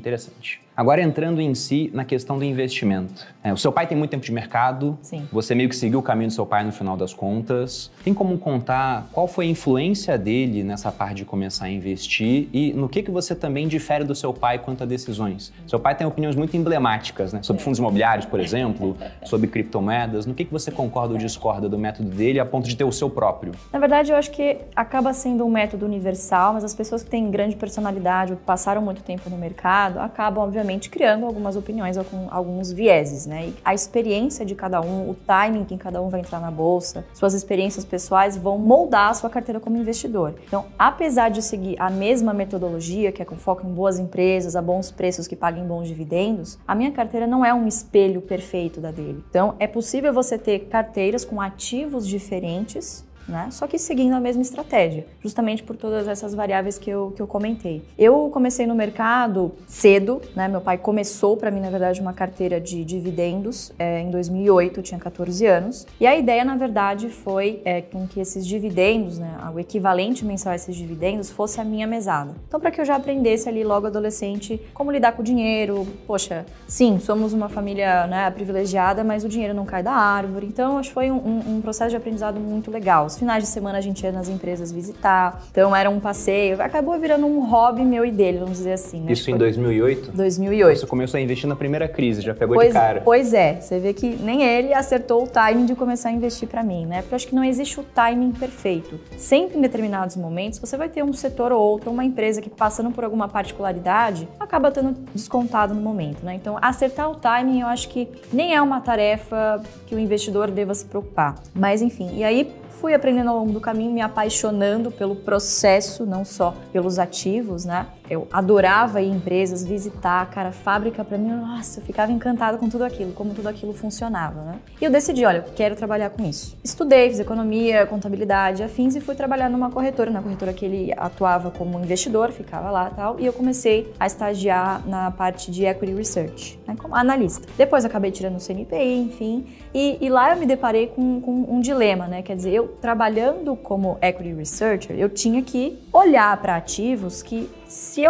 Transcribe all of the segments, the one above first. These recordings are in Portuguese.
Interessante. Agora entrando em si na questão do investimento. O seu pai tem muito tempo de mercado. Sim. Você meio que seguiu o caminho do seu pai no final das contas. Tem como contar qual foi a influência dele nessa parte de começar a investir e no que você também difere do seu pai quanto a decisões? Seu pai tem opiniões muito emblemáticas, né? Sobre fundos imobiliários, por exemplo, sobre criptomoedas. No que você concorda ou discorda do método dele a ponto de ter o seu próprio? Na verdade, eu acho que acaba sendo um método universal, mas as pessoas que têm grande personalidade ou que passaram muito tempo no mercado acabam, obviamente, criando algumas opiniões ou com alguns vieses, né? E a experiência de cada um, o timing que cada um vai entrar na bolsa, suas experiências pessoais vão moldar a sua carteira como investidor. Então, apesar de seguir a mesma metodologia, que é com foco em boas empresas, a bons preços que paguem bons dividendos, a minha carteira não é um espelho perfeito da dele. Então, é possível você ter carteiras com ativos diferentes, né? Só que seguindo a mesma estratégia, justamente por todas essas variáveis que eu comentei. Eu comecei no mercado cedo, né? Meu pai começou para mim, na verdade, uma carteira de dividendos em 2008, eu tinha 14 anos. E a ideia, na verdade, foi com que esses dividendos, né, o equivalente mensal a esses dividendos, fosse a minha mesada. Então, para que eu já aprendesse ali logo adolescente como lidar com o dinheiro. Poxa, sim, somos uma família, né, privilegiada, mas o dinheiro não cai da árvore. Então, acho que foi um processo de aprendizado muito legal. Os finais de semana a gente ia nas empresas visitar, então era um passeio, acabou virando um hobby meu e dele, vamos dizer assim, né? Isso em 2008? 2008. Você começou a investir na primeira crise, já pegou de cara. Pois é, você vê que nem ele acertou o timing de começar a investir para mim, né? Porque eu acho que não existe o timing perfeito. Sempre em determinados momentos você vai ter um setor ou outro, uma empresa que passando por alguma particularidade, acaba tendo descontado no momento, né? Então acertar o timing eu acho que nem é uma tarefa que o investidor deva se preocupar. Mas enfim, e aí fui aprendendo ao longo do caminho, me apaixonando pelo processo, não só pelos ativos, né? Eu adorava ir em empresas, visitar, cara, fábrica pra mim, nossa, eu ficava encantada com tudo aquilo, como tudo aquilo funcionava, né? E eu decidi, olha, eu quero trabalhar com isso. Estudei, fiz economia, contabilidade, afins e fui trabalhar numa corretora, na corretora que ele atuava como investidor, ficava lá e tal, e eu comecei a estagiar na parte de Equity Research, né, como analista. Depois acabei tirando o CNPI, enfim, e lá eu me deparei com um dilema, né? Quer dizer, eu trabalhando como Equity Researcher, eu tinha que olhar para ativos que se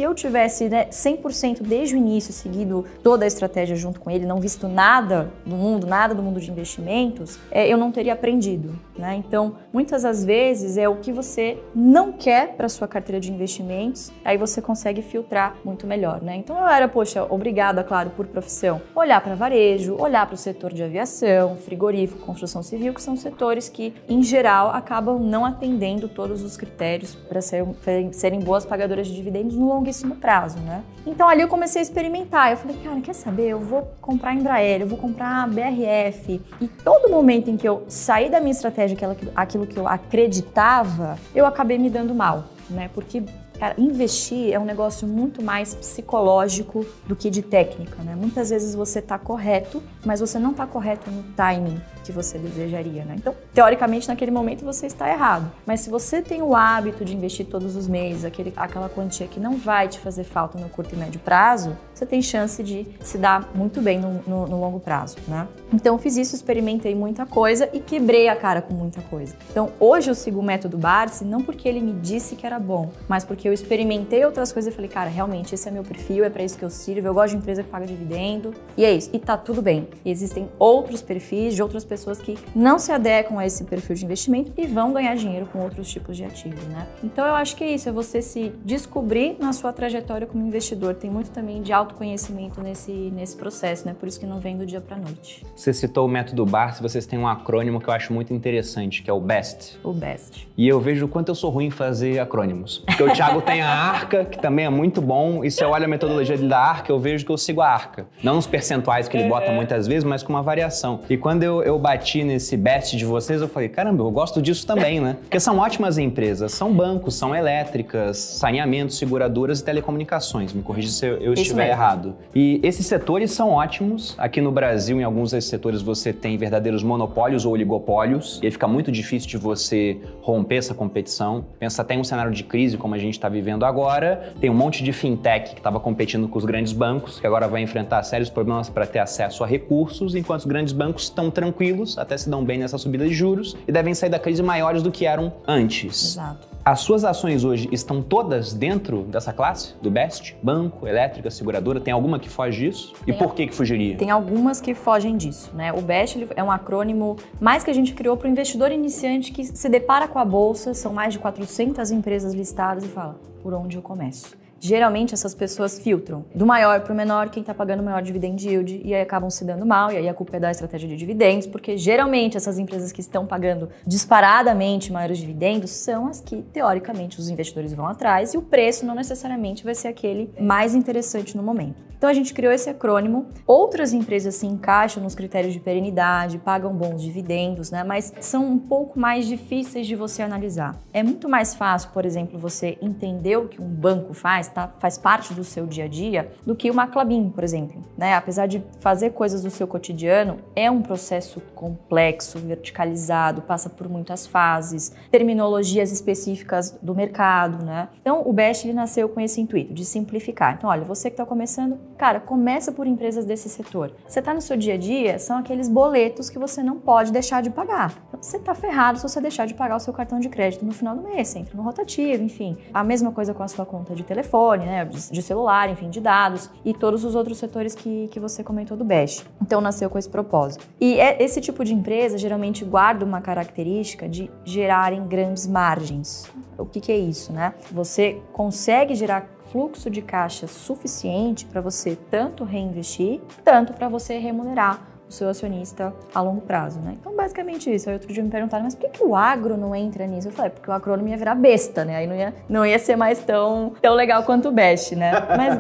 eu tivesse, né, 100% desde o início seguido toda a estratégia junto com ele, não visto nada do mundo de investimentos, eu não teria aprendido, né? Então, muitas das vezes é o que você não quer para sua carteira de investimentos, aí você consegue filtrar muito melhor, né? Então, eu era, poxa, obrigada, claro, por profissão, olhar para varejo, olhar para o setor de aviação, frigorífico, construção civil, que são setores que, em geral, acabam não atendendo todos os critérios para serem boas pagadoras de dividendos no longuíssimo prazo, né? Então ali eu comecei a experimentar, eu falei, cara, quer saber? Eu vou comprar Embraer, eu vou comprar BRF. E todo momento em que eu saí da minha estratégia, aquilo que eu acreditava, eu acabei me dando mal, né? Porque, cara, investir é um negócio muito mais psicológico do que de técnica, né? Muitas vezes você tá correto, mas você não tá correto no timing que você desejaria, né? Então, teoricamente, naquele momento você está errado. Mas se você tem o hábito de investir todos os meses, aquela quantia que não vai te fazer falta no curto e médio prazo, você tem chance de se dar muito bem no longo prazo, né? Então, eu fiz isso, experimentei muita coisa e quebrei a cara com muita coisa. Então, hoje eu sigo o método Barsi não porque ele me disse que era bom, mas porque eu experimentei outras coisas e falei, cara, realmente esse é meu perfil, é para isso que eu sirvo, eu gosto de empresa que paga dividendo, e é isso, e tá tudo bem. E existem outros perfis de outras pessoas que não se adequam a esse perfil de investimento e vão ganhar dinheiro com outros tipos de ativos, né? Então eu acho que é isso, é você se descobrir na sua trajetória como investidor. Tem muito também de autoconhecimento nesse processo, né? Por isso que não vem do dia pra noite. Você citou o método Barsi, vocês têm um acrônimo que eu acho muito interessante, que é o BEST. O BEST. E eu vejo o quanto eu sou ruim em fazer acrônimos. Porque o Thiago tem a Arca, que também é muito bom, e se eu olho a metodologia dele da Arca, eu vejo que eu sigo a Arca. Não nos percentuais que ele bota muitas vezes, mas com uma variação. E quando eu bati nesse BEST de vocês, eu falei, caramba, eu gosto disso também, né? Porque são ótimas empresas, são bancos, são elétricas, saneamentos, seguradoras e telecomunicações. Me corrija se eu estiver errado. E esses setores são ótimos. Aqui no Brasil, em alguns desses setores, você tem verdadeiros monopólios ou oligopólios, e aí fica muito difícil de você romper essa competição. Pensa até em um cenário de crise como a gente está vivendo agora, tem um monte de fintech que estava competindo com os grandes bancos, que agora vai enfrentar sérios problemas para ter acesso a recursos, enquanto os grandes bancos estão tranquilos, até se dão bem nessa subida de juros, e devem sair da crise maiores do que eram antes. Exato. As suas ações hoje estão todas dentro dessa classe? Do BEST? Banco, elétrica, seguradora? Tem alguma que foge disso? E por que fugiria? Tem algumas que fogem disso, né? O BEST é um acrônimo mais que a gente criou para o investidor iniciante que se depara com a bolsa, são mais de 400 empresas listadas e fala, por onde eu começo? Geralmente essas pessoas filtram do maior para o menor quem está pagando o maior dividend yield e aí acabam se dando mal, e aí a culpa é da estratégia de dividendos, porque geralmente essas empresas que estão pagando disparadamente maiores dividendos são as que, teoricamente, os investidores vão atrás e o preço não necessariamente vai ser aquele mais interessante no momento. Então a gente criou esse acrônimo, outras empresas se encaixam nos critérios de perenidade, pagam bons dividendos, né? Mas são um pouco mais difíceis de você analisar. É muito mais fácil, por exemplo, você entender o que um banco faz, faz parte do seu dia a dia, do que uma Klabin, por exemplo, né? Apesar de fazer coisas do seu cotidiano, é um processo complexo, verticalizado, passa por muitas fases, terminologias específicas do mercado, né? Então, o BEST ele nasceu com esse intuito de simplificar. Então, olha, você que está começando, cara, começa por empresas desse setor. Você está no seu dia a dia, são aqueles boletos que você não pode deixar de pagar. Então, você está ferrado se você deixar de pagar o seu cartão de crédito no final do mês, você entra no rotativo, enfim. A mesma coisa com a sua conta de telefone, né, de celular, enfim, de dados e todos os outros setores que você comentou do BEST. Então, nasceu com esse propósito. E esse tipo de empresa geralmente guarda uma característica de gerarem grandes margens. O que é isso, né? Você consegue gerar fluxo de caixa suficiente para você tanto reinvestir, tanto para você remunerar o seu acionista a longo prazo, né? Então, basicamente isso. Aí outro dia me perguntaram, mas por que o agro não entra nisso? Eu falei, porque o acrônimo ia virar besta, né? Aí não ia ser mais tão legal quanto o BEST, né? Mas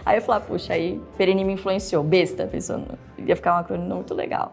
aí eu falei, puxa, aí Perini me influenciou, besta, pensando, ia ficar um acrônimo muito legal.